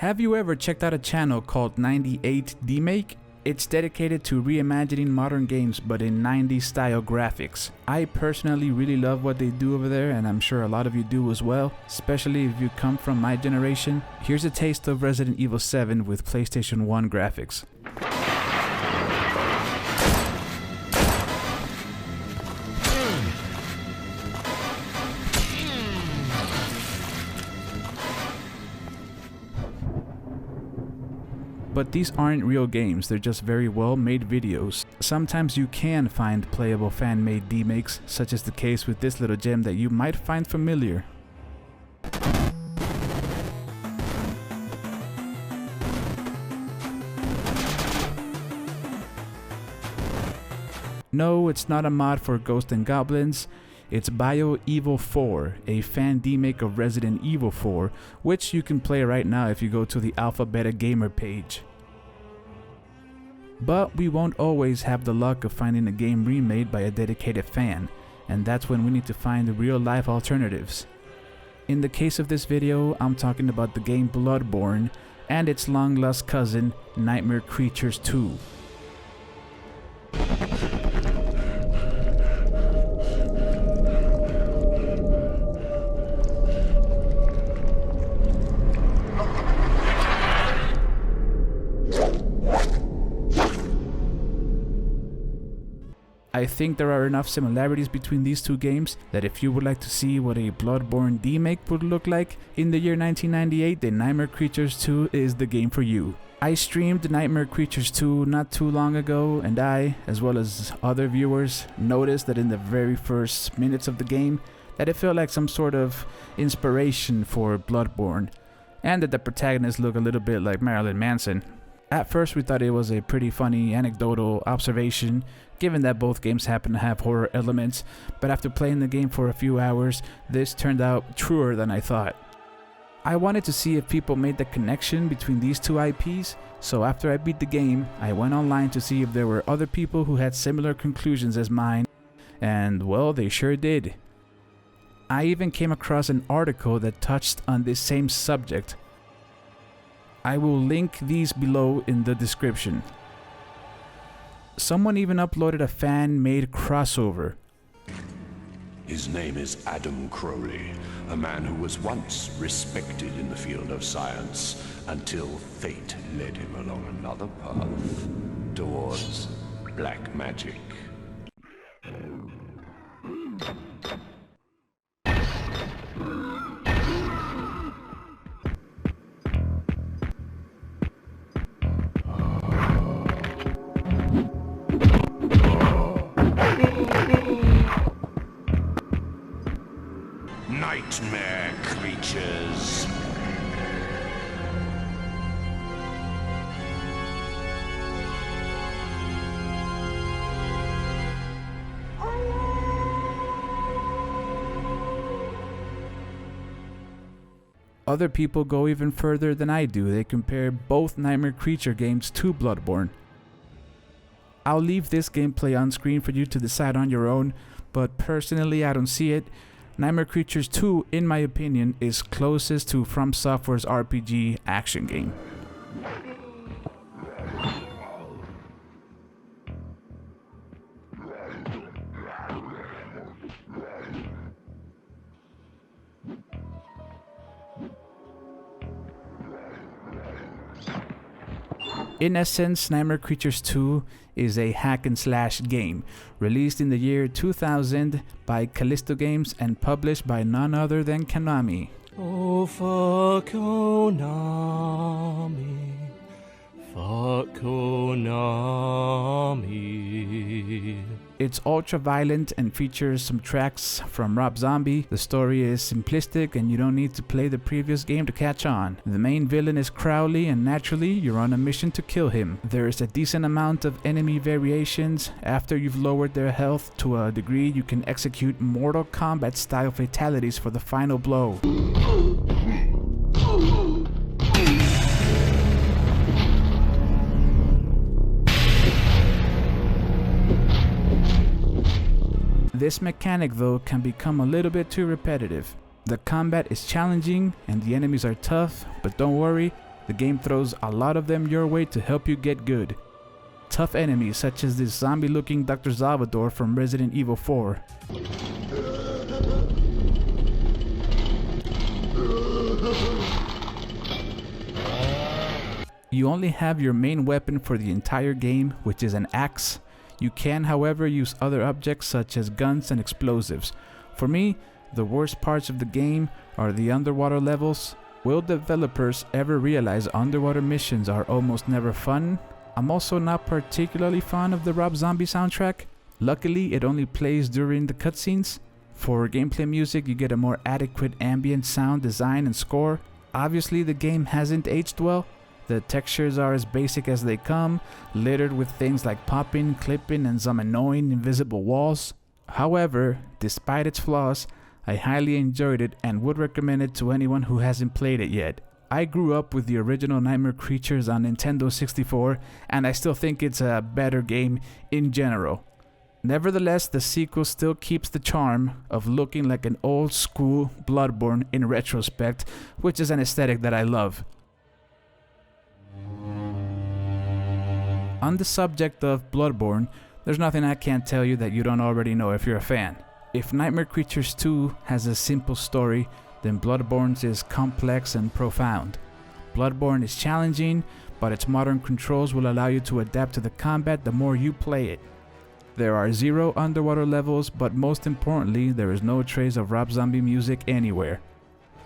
Have you ever checked out a channel called 98 Demake? It's dedicated to reimagining modern games but in 90s style graphics. I personally really love what they do over there, and I'm sure a lot of you do as well, especially if you come from my generation. Here's a taste of Resident Evil 7 with PlayStation 1 graphics. But these aren't real games, they're just very well made videos. Sometimes you can find playable fan-made demakes, such as the case with this little gem that you might find familiar. No, it's not a mod for Ghosts and Goblins. It's BioEvil 4, a fan demake of Resident Evil 4, which you can play right now if you go to the Alpha Beta Gamer page. But we won't always have the luck of finding a game remade by a dedicated fan, and that's when we need to find real-life alternatives. In the case of this video, I'm talking about the game Bloodborne and its long-lost cousin, Nightmare Creatures 2. I think there are enough similarities between these two games that if you would like to see what a Bloodborne demake would look like in the year 1998, then Nightmare Creatures 2 is the game for you. I streamed Nightmare Creatures 2 not too long ago, and I, as well as other viewers, noticed that in the very first minutes of the game that it felt like some sort of inspiration for Bloodborne, and that the protagonists look a little bit like Marilyn Manson. At first we thought it was a pretty funny anecdotal observation, given that both games happen to have horror elements, but after playing the game for a few hours, this turned out truer than I thought. I wanted to see if people made the connection between these two IPs, so after I beat the game, I went online to see if there were other people who had similar conclusions as mine, and well, they sure did. I even came across an article that touched on this same subject. I will link these below in the description. Someone even uploaded a fan-made crossover. His name is Adam Crowley, a man who was once respected in the field of science until fate led him along another path towards black magic. Nightmare Creatures. Other people go even further than I do. They compare both Nightmare Creature games to Bloodborne. I'll leave this gameplay on screen for you to decide on your own, but personally I don't see it. Nightmare Creatures 2, in my opinion, is closest to From Software's RPG action game. In essence, Nightmare Creatures 2 is a hack-and-slash game, released in the year 2000 by Callisto Games and published by none other than Konami. Oh, fuck Konami. Fuck Konami. It's ultra-violent and features some tracks from Rob Zombie. The story is simplistic and you don't need to play the previous game to catch on. The main villain is Crowley and naturally you're on a mission to kill him. There is a decent amount of enemy variations. After you've lowered their health to a degree, you can execute Mortal Kombat style fatalities for the final blow. This mechanic though can become a little bit too repetitive. The combat is challenging and the enemies are tough, but don't worry, The game throws a lot of them your way to help you get good. Tough enemies such as this zombie-looking Dr. Salvador from Resident Evil 4. You only have your main weapon for the entire game, which is an axe. You can, however, use other objects such as guns and explosives. For me, the worst parts of the game are the underwater levels. Will developers ever realize underwater missions are almost never fun? I'm also not particularly fond of the Rob Zombie soundtrack. Luckily, it only plays during the cutscenes. For gameplay music, you get a more adequate ambient sound design and score. Obviously, the game hasn't aged well. The textures are as basic as they come, littered with things like popping, clipping, and some annoying invisible walls. However, despite its flaws, I highly enjoyed it and would recommend it to anyone who hasn't played it yet. I grew up with the original Nightmare Creatures on Nintendo 64, and I still think it's a better game in general. Nevertheless, the sequel still keeps the charm of looking like an old school Bloodborne in retrospect, which is an aesthetic that I love. On the subject of Bloodborne, there's nothing I can't tell you that you don't already know if you're a fan. If Nightmare Creatures 2 has a simple story, then Bloodborne's is complex and profound. Bloodborne is challenging, but its modern controls will allow you to adapt to the combat the more you play it. There are 0 underwater levels, but most importantly, there is no trace of Rob Zombie music anywhere.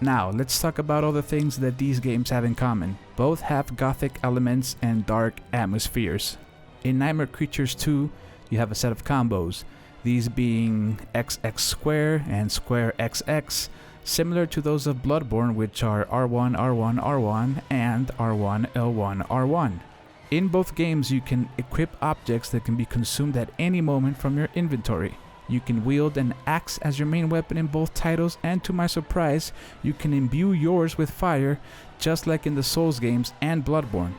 Now, let's talk about all the things that these games have in common. Both have gothic elements and dark atmospheres. In Nightmare Creatures 2, you have a set of combos, these being XX square and square XX, similar to those of Bloodborne, which are R1, R1, R1, and R1, L1, R1. In both games, you can equip objects that can be consumed at any moment from your inventory. You can wield an axe as your main weapon in both titles, and to my surprise, you can imbue yours with fire, just like in the Souls games and Bloodborne.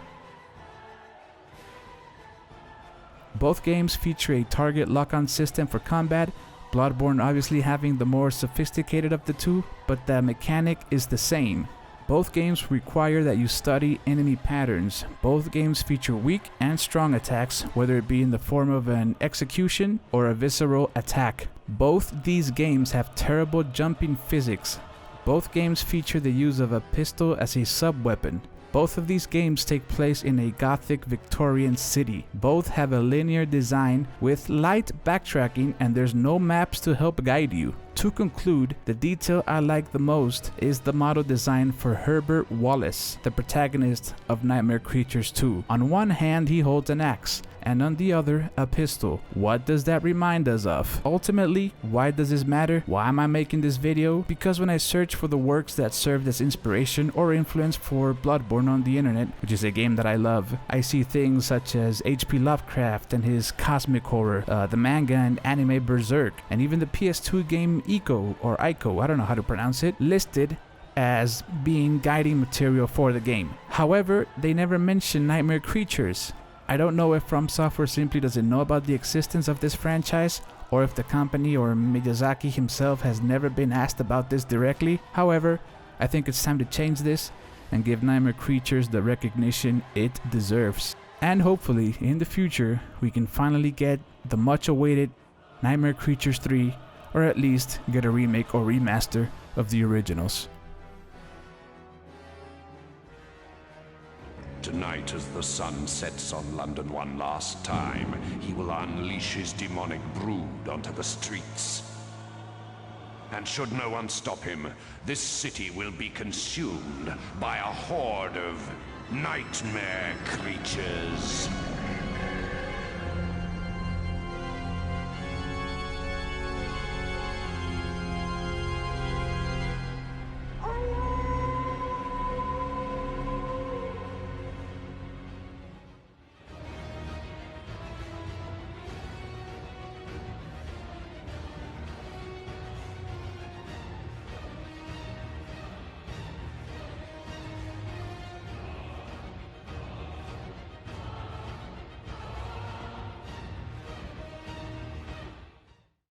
Both games feature a target lock-on system for combat, Bloodborne obviously having the more sophisticated of the two, but the mechanic is the same. Both games require that you study enemy patterns. Both games feature weak and strong attacks, whether it be in the form of an execution or a visceral attack. Both these games have terrible jumping physics. Both games feature the use of a pistol as a sub-weapon. Both of these games take place in a Gothic Victorian city. Both have a linear design with light backtracking, and there's no maps to help guide you. To conclude, the detail I like the most is the model design for Herbert Wallace, the protagonist of Nightmare Creatures 2. On one hand, he holds an axe, and on the other, a pistol. What does that remind us of? Ultimately, why does this matter? Why am I making this video? Because when I search for the works that served as inspiration or influence for Bloodborne on the internet, which is a game that I love, I see things such as H.P. Lovecraft and his cosmic horror, the manga and anime Berserk, and even the PS2 game Ico, I don't know how to pronounce it, listed as being guiding material for the game. However, they never mention Nightmare Creatures. I don't know if From Software simply doesn't know about the existence of this franchise, or if the company or Miyazaki himself has never been asked about this directly. However, I think it's time to change this and give Nightmare Creatures the recognition it deserves. And hopefully, in the future, we can finally get the much-awaited Nightmare Creatures 3, or at least get a remake or remaster of the originals. Tonight, as the sun sets on London one last time, he will unleash his demonic brood onto the streets. And should no one stop him, this city will be consumed by a horde of nightmare creatures.